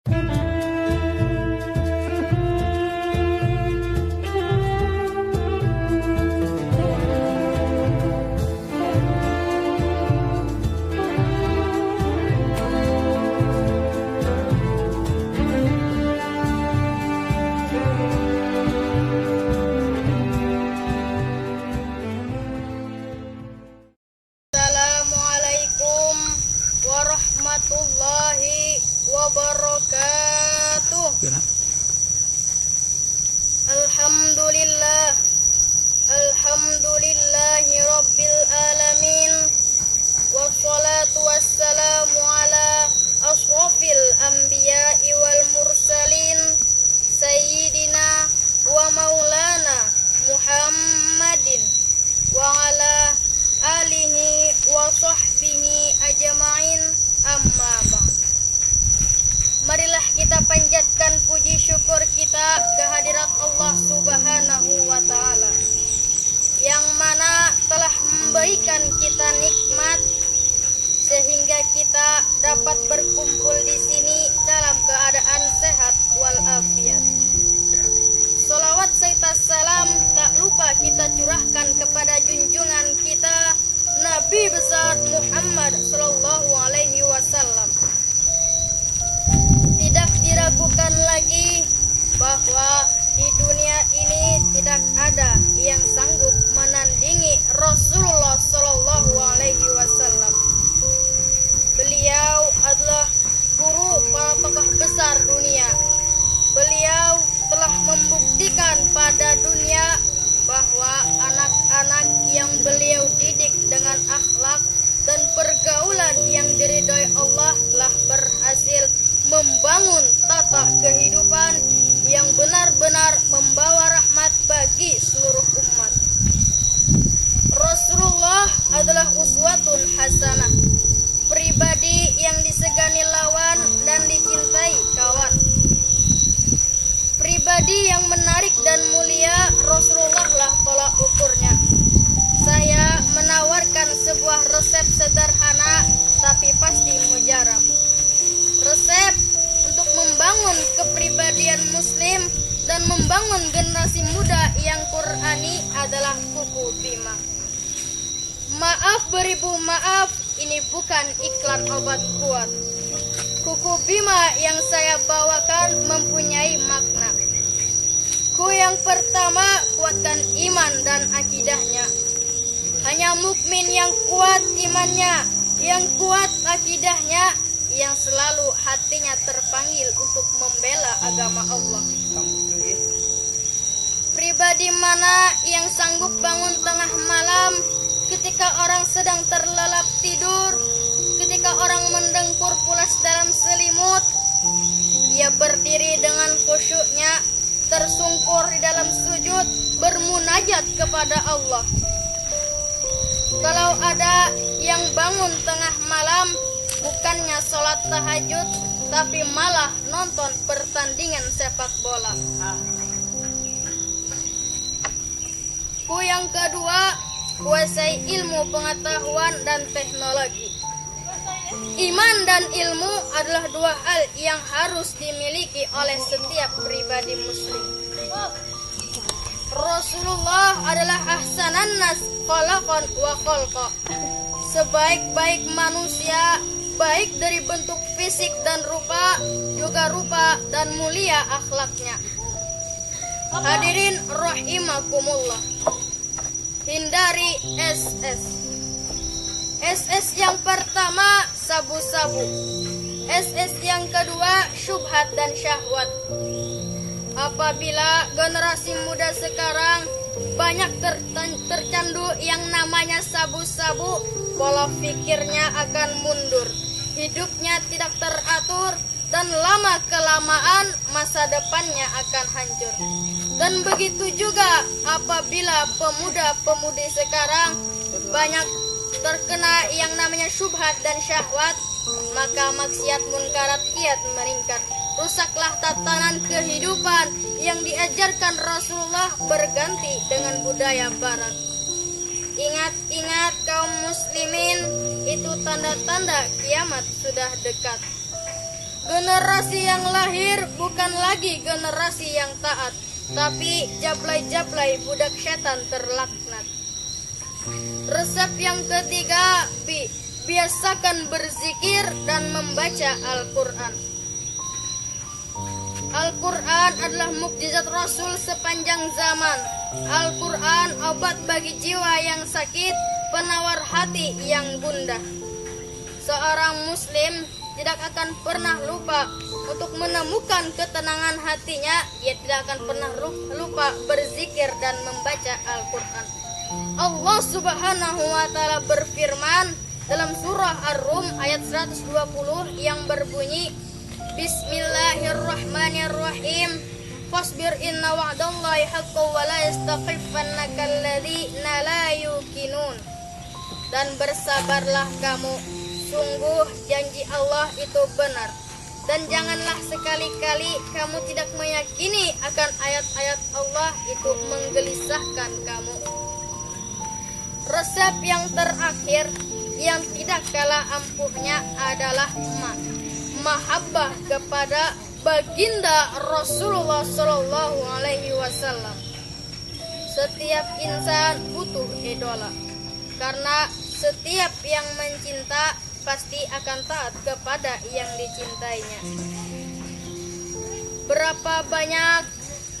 Assalamualaikum warahmatullahi wabarakatuh. Alhamdulillahi rabbil alamin. Wassalatu wassalamu ala ashrafil anbiya'i wal mursalin sayyidina wa maulana Muhammadin wa ala alihi wa sahbihi ajma'in, amma ba'd. Marilah kita panjatkan puji syukur kita kehadirat Allah Subhanahu wa ta'ala, yang mana telah memberikan kita nikmat sehingga kita dapat berkumpul di sini dalam keadaan sehat walafiat. Salawat serta salam tak lupa kita curahkan kepada junjungan kita Nabi besar Muhammad sallallahu alaihi wasallam. Tidak diragukan lagi bahwa di dunia ini tidak ada yang sanggup menandingi Rasulullah sallallahu alaihi wasallam. Beliau adalah guru para tokoh besar dunia. Beliau telah membuktikan pada dunia bahwa anak-anak yang beliau didik dengan akhlak dan pergaulan yang diridhoi Allah telah berhasil membangun tata kehidupan yang benar-benar membawa rahmat bagi seluruh umat. Rasulullah adalah uswatun hasanah, pribadi yang disegani lawan dan dicintai kawan. Pribadi yang menarik dan mulia, Rasulullah lah tolak ukurnya. Saya menawarkan sebuah resep sederhana tapi pasti mujarab. Resep untuk membangun kepribadian muslim dan membangun generasi muda yang Qur'ani adalah Kuku Bima. Maaf beribu maaf, ini bukan iklan obat kuat. Kuku Bima yang saya bawakan mempunyai makna. Ku yang pertama, kuatkan iman dan akidahnya. Hanya mukmin yang kuat imannya, yang kuat akidahnya, yang selalu hatinya terpanggil untuk membela agama Allah. Pribadi mana yang sanggup bangun tengah malam ketika orang sedang terlelap tidur, ketika orang mendengkur pulas dalam selimut? Ia berdiri dengan khusyuknya, tersungkur di dalam sujud, bermunajat kepada Allah. Kalau ada yang bangun tengah malam, bukannya sholat tahajud, tapi malah nonton pertandingan sepak bola. Ku yang kedua, kuasai ilmu pengetahuan dan teknologi. Iman dan ilmu adalah dua hal yang harus dimiliki oleh setiap pribadi muslim. Rasulullah adalah ahsanan nas khalaqan wa khalqa. Sebaik-baik manusia, baik dari bentuk fisik dan rupa, juga rupa dan mulia akhlaknya. Hadirin rahimakumullah. Hindari SS yang pertama sabu-sabu. SS yang kedua syubhat dan syahwat. Apabila generasi muda sekarang banyak tercandu yang namanya sabu-sabu, pola pikirnya akan mundur, hidupnya tidak teratur, dan lama-kelamaan masa depannya akan hancur. Dan begitu juga apabila pemuda-pemudi sekarang banyak terkena yang namanya syubhat dan syahwat, maka maksiat munkarat kiat meningkat. Rusaklah tatanan kehidupan yang diajarkan Rasulullah berganti dengan budaya barat. Ingat-ingat kaum muslimin, itu tanda-tanda kiamat sudah dekat. Generasi yang lahir bukan lagi generasi yang taat, tapi jablay-jablay budak setan terlaknat. Resep yang ketiga, biasakan berzikir dan membaca Al-Quran. Al-Quran adalah mukjizat Rasul sepanjang zaman. Al-Quran obat bagi jiwa yang sakit, penawar hati yang gundah. Seorang muslim tidak akan pernah lupa untuk menemukan ketenangan hatinya. Ia tidak akan pernah lupa berzikir dan membaca Al-Quran. Allah Subhanahu wa Ta'ala berfirman dalam surah Ar-Rum ayat 120 yang berbunyi, Bismillahirrahmanirrahim. Fasbir inna wa'dallahi haqqun wa la yastaqiffannaka alladhina la yuqinun. Dan bersabarlah kamu, sungguh janji Allah itu benar. Dan janganlah sekali-kali kamu tidak meyakini akan ayat-ayat Allah itu menggelisahkan kamu. Resep yang terakhir yang tidak kalah ampuhnya adalah mahabbah kepada baginda Rasulullah Shallallahu Alaihi Wasallam. Setiap insan butuh idola, karena setiap yang mencinta pasti akan taat kepada yang dicintainya. Berapa banyak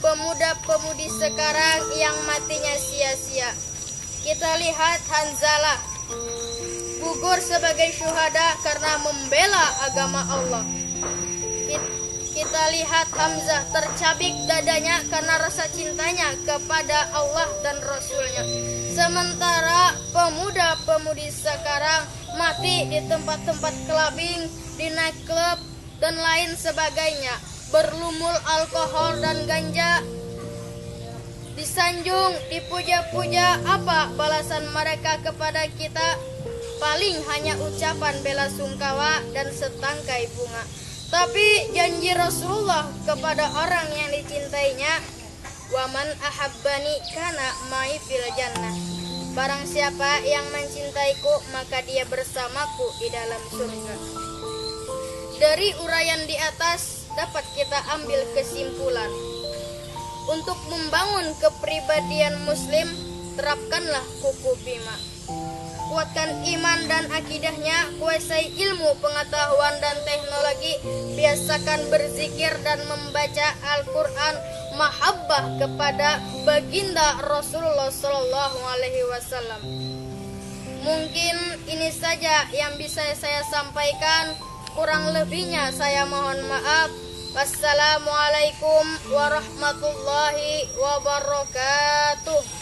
pemuda-pemudi sekarang yang matinya sia-sia. Kita lihat Hanzalah gugur sebagai syuhada karena membela agama Allah. Kita lihat Hamzah tercabik dadanya karena rasa cintanya kepada Allah dan Rasulnya. Sementara pemuda-pemudi sekarang mati di tempat-tempat clubbing, di nightclub dan lain sebagainya, berlumur alkohol dan ganja, disanjung, dipuja-puja. Apa balasan mereka kepada kita? Paling hanya ucapan bela sungkawa dan setangkai bunga. Tapi janji Rasulullah kepada orang yang dicintainya, waman ahabbani kana mai fil jannah. Barang siapa yang mencintaiku, maka dia bersamaku di dalam surga. Dari uraian di atas dapat kita ambil kesimpulan. Untuk membangun kepribadian muslim, terapkanlah kuku bima. Kuatkan iman dan akidahnya, kuasai ilmu, pengetahuan dan teknologi, biasakan berzikir dan membaca Al-Quran, mahabbah kepada baginda Rasulullah Sallallahu Alaihi Wasallam. Mungkin ini saja yang bisa saya sampaikan, kurang lebihnya saya mohon maaf. Wassalamualaikum warahmatullahi wabarakatuh.